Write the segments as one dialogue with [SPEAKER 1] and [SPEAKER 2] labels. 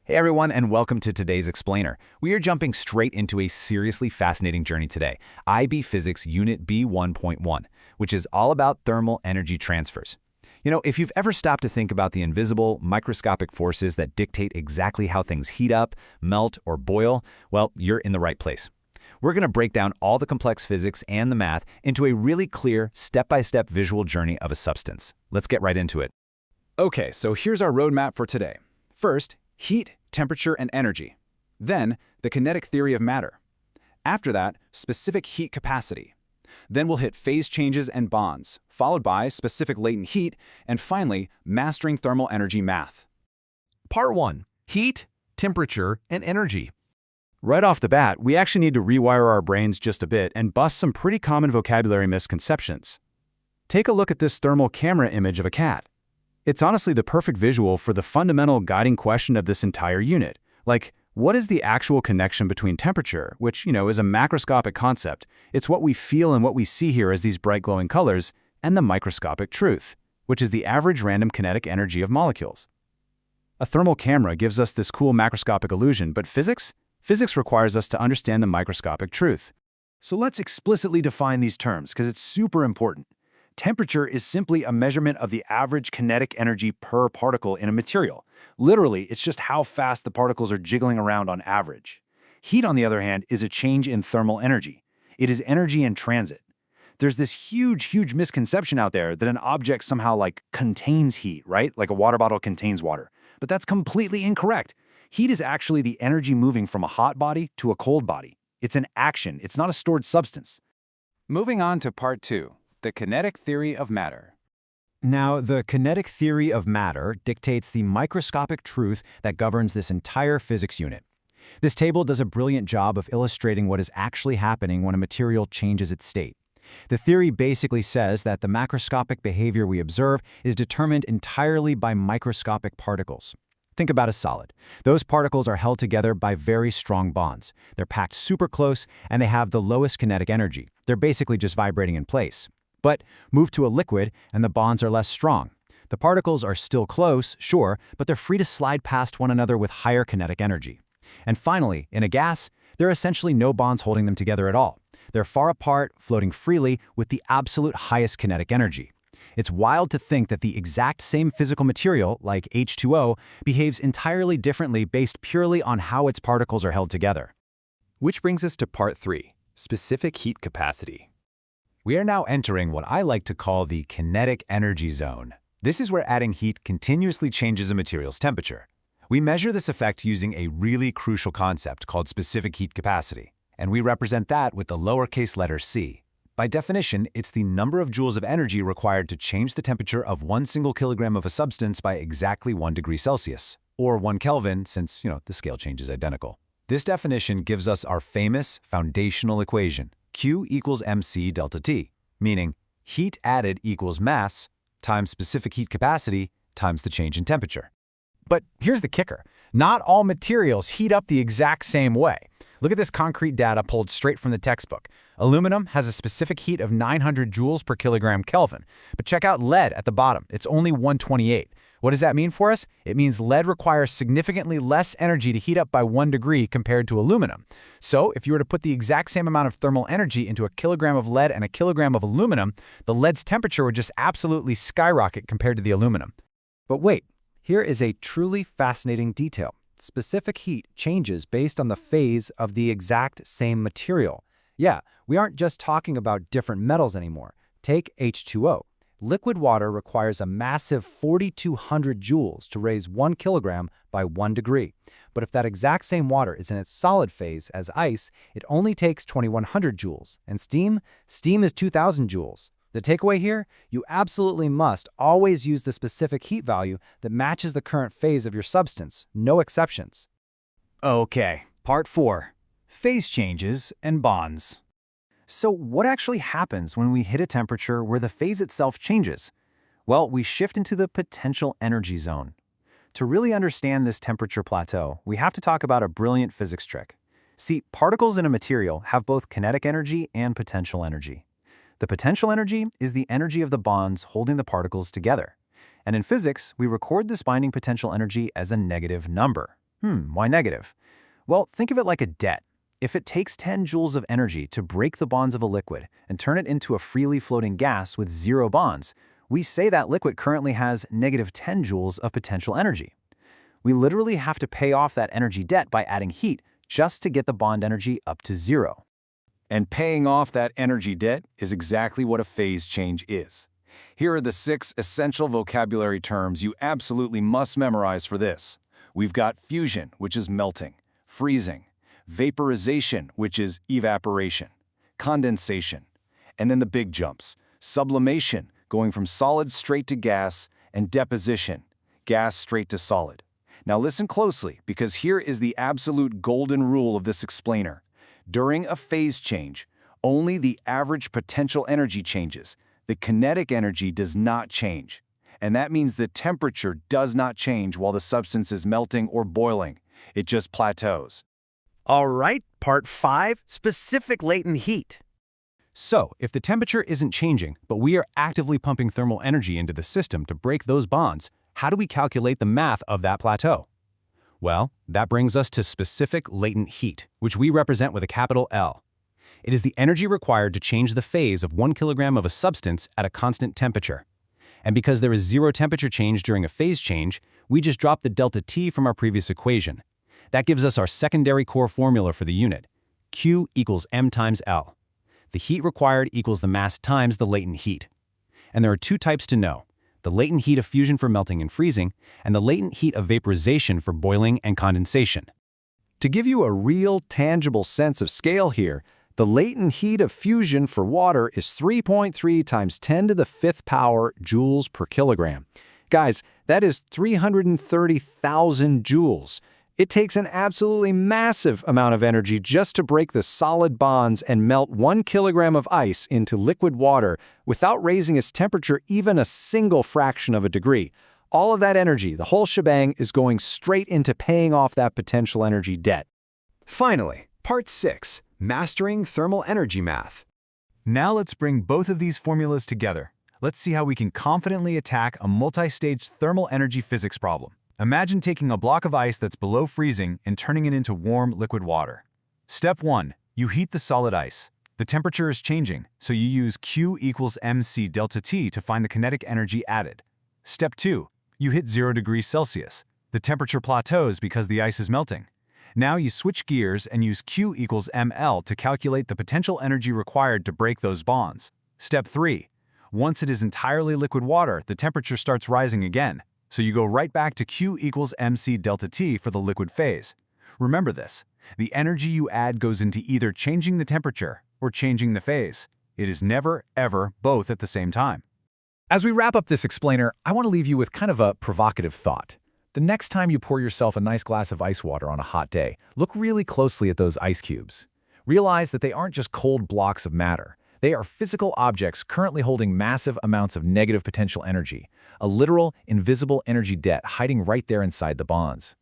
[SPEAKER 1] Hey everyone, and welcome to today's Explainer. We are jumping straight into a seriously fascinating journey today, IB Physics Unit B1.1, which is all about thermal energy transfers. If you've ever stopped to think about the invisible, microscopic forces that dictate exactly how things heat up, melt, or boil, well, you're in the right place. We're going to break down all the complex physics and the math into a really clear, step-by-step visual journey of a substance. Let's get right into it.
[SPEAKER 2] Okay, so here's our roadmap for today. First, heat, temperature, and energy. Then, the kinetic theory of matter. After that, specific heat capacity. Then we'll hit phase changes and bonds, followed by specific latent heat, and finally, mastering thermal energy math.
[SPEAKER 3] Part 1. Heat, temperature, and energy.
[SPEAKER 2] Right off the bat, we actually need to rewire our brains just a bit and bust some pretty common vocabulary misconceptions. Take a look at this thermal camera image of a cat. It's honestly the perfect visual for the fundamental guiding question of this entire unit. Like, what is the actual connection between temperature, which, is a macroscopic concept? It's what we feel and what we see here as these bright glowing colors, and the microscopic truth, which is the average random kinetic energy of molecules. A thermal camera gives us this cool macroscopic illusion, but physics? Physics requires us to understand the microscopic truth. So let's explicitly define these terms, because it's super important. Temperature is simply a measurement of the average kinetic energy per particle in a material. Literally, it's just how fast the particles are jiggling around on average. Heat, on the other hand, is a change in thermal energy. It is energy in transit. There's this huge misconception out there that an object somehow contains heat, right? Like a water bottle contains water. But that's completely incorrect. Heat is actually the energy moving from a hot body to a cold body. It's an action, it's not a stored substance. Moving on to part 2. The kinetic theory of matter.
[SPEAKER 4] Now, the kinetic theory of matter dictates the microscopic truth that governs this entire physics unit. This table does a brilliant job of illustrating what is actually happening when a material changes its state. The theory basically says that the macroscopic behavior we observe is determined entirely by microscopic particles. Think about a solid. Those particles are held together by very strong bonds. They're packed super close, and they have the lowest kinetic energy. They're basically just vibrating in place. But move to a liquid, and the bonds are less strong. The particles are still close, sure, but they're free to slide past one another with higher kinetic energy. And finally, in a gas, there are essentially no bonds holding them together at all. They're far apart, floating freely, with the absolute highest kinetic energy. It's wild to think that the exact same physical material, like H2O, behaves entirely differently based purely on how its particles are held together.
[SPEAKER 1] Which brings us to part 3, specific heat capacity. We are now entering what I like to call the kinetic energy zone. This is where adding heat continuously changes a material's temperature. We measure this effect using a really crucial concept called specific heat capacity, and we represent that with the lowercase letter c. By definition, it's the number of joules of energy required to change the temperature of 1 single kilogram of a substance by exactly 1 degree Celsius, or 1 Kelvin since, the scale change is identical. This definition gives us our famous foundational equation, Q equals mc delta T, meaning heat added equals mass times specific heat capacity times the change in temperature.
[SPEAKER 2] But here's the kicker. Not all materials heat up the exact same way. Look at this concrete data pulled straight from the textbook. Aluminum has a specific heat of 900 joules per kilogram Kelvin. But check out lead at the bottom. It's only 128. What does that mean for us? It means lead requires significantly less energy to heat up by 1 degree compared to aluminum. So if you were to put the exact same amount of thermal energy into a kilogram of lead and a kilogram of aluminum, the lead's temperature would just absolutely skyrocket compared to the aluminum.
[SPEAKER 4] But wait, here is a truly fascinating detail. Specific heat changes based on the phase of the exact same material. Yeah, we aren't just talking about different metals anymore. Take H2O. Liquid water requires a massive 4,200 joules to raise 1 kilogram by 1 degree. But if that exact same water is in its solid phase as ice, it only takes 2,100 joules. And steam? Steam is 2,000 joules. The takeaway here? You absolutely must always use the specific heat value that matches the current phase of your substance, no exceptions.
[SPEAKER 2] Okay, part 4. Phase changes and bonds. So what actually happens when we hit a temperature where the phase itself changes? Well, we shift into the potential energy zone. To really understand this temperature plateau, we have to talk about a brilliant physics trick. See, particles in a material have both kinetic energy and potential energy. The potential energy is the energy of the bonds holding the particles together. And in physics, we record this binding potential energy as a negative number.
[SPEAKER 4] Why negative? Well, think of it like a debt. If it takes 10 joules of energy to break the bonds of a liquid and turn it into a freely floating gas with 0 bonds, we say that liquid currently has negative 10 joules of potential energy. We literally have to pay off that energy debt by adding heat just to get the bond energy up to 0.
[SPEAKER 2] And paying off that energy debt is exactly what a phase change is. Here are the 6 essential vocabulary terms you absolutely must memorize for this. We've got fusion, which is melting, freezing, vaporization, which is evaporation, condensation, and then the big jumps, sublimation, going from solid straight to gas, and deposition, gas straight to solid. Now listen closely, because here is the absolute golden rule of this explainer. During a phase change, only the average potential energy changes. The kinetic energy does not change. And that means the temperature does not change while the substance is melting or boiling. It just plateaus.
[SPEAKER 3] All right, part 5, specific latent heat.
[SPEAKER 4] So, if the temperature isn't changing, but we are actively pumping thermal energy into the system to break those bonds, how do we calculate the math of that plateau? Well, that brings us to specific latent heat, which we represent with a capital L. It is the energy required to change the phase of 1 kilogram of a substance at a constant temperature. And because there is 0 temperature change during a phase change, we just drop the delta T from our previous equation. That gives us our secondary core formula for the unit. Q equals M times L. The heat required equals the mass times the latent heat. And there are 2 types to know: the latent heat of fusion for melting and freezing, and the latent heat of vaporization for boiling and condensation. To give you a real, tangible sense of scale here, the latent heat of fusion for water is 3.3 times 10 to the 5th power joules per kilogram. Guys, that is 330,000 joules. It takes an absolutely massive amount of energy just to break the solid bonds and melt 1 kilogram of ice into liquid water without raising its temperature even a single fraction of a degree. All of that energy, the whole shebang, is going straight into paying off that potential energy debt.
[SPEAKER 5] Finally, part 6, mastering thermal energy math.
[SPEAKER 4] Now let's bring both of these formulas together. Let's see how we can confidently attack a multi-stage thermal energy physics problem. Imagine taking a block of ice that's below freezing and turning it into warm liquid water. Step 1. You heat the solid ice. The temperature is changing, so you use Q equals mc delta T to find the kinetic energy added. Step 2. You hit 0 degrees Celsius. The temperature plateaus because the ice is melting. Now you switch gears and use Q equals ml to calculate the potential energy required to break those bonds. Step 3. Once it is entirely liquid water, the temperature starts rising again. So you go right back to Q equals mc delta T for the liquid phase. Remember this: the energy you add goes into either changing the temperature or changing the phase. It is never, ever both at the same time. As we wrap up this explainer, I want to leave you with kind of a provocative thought. The next time you pour yourself a nice glass of ice water on a hot day, look really closely at those ice cubes. Realize that they aren't just cold blocks of matter. They are physical objects currently holding massive amounts of negative potential energy, a literal, invisible energy debt hiding right there inside the bonds.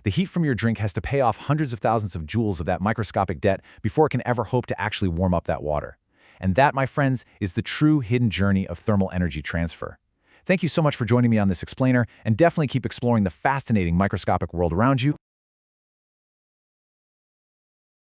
[SPEAKER 4] The heat from your drink has to pay off hundreds of thousands of joules of that microscopic debt before it can ever hope to actually warm up that water. And that, my friends, is the true hidden journey of thermal energy transfer. Thank you so much for joining me on this explainer, and definitely keep exploring the fascinating microscopic world around you.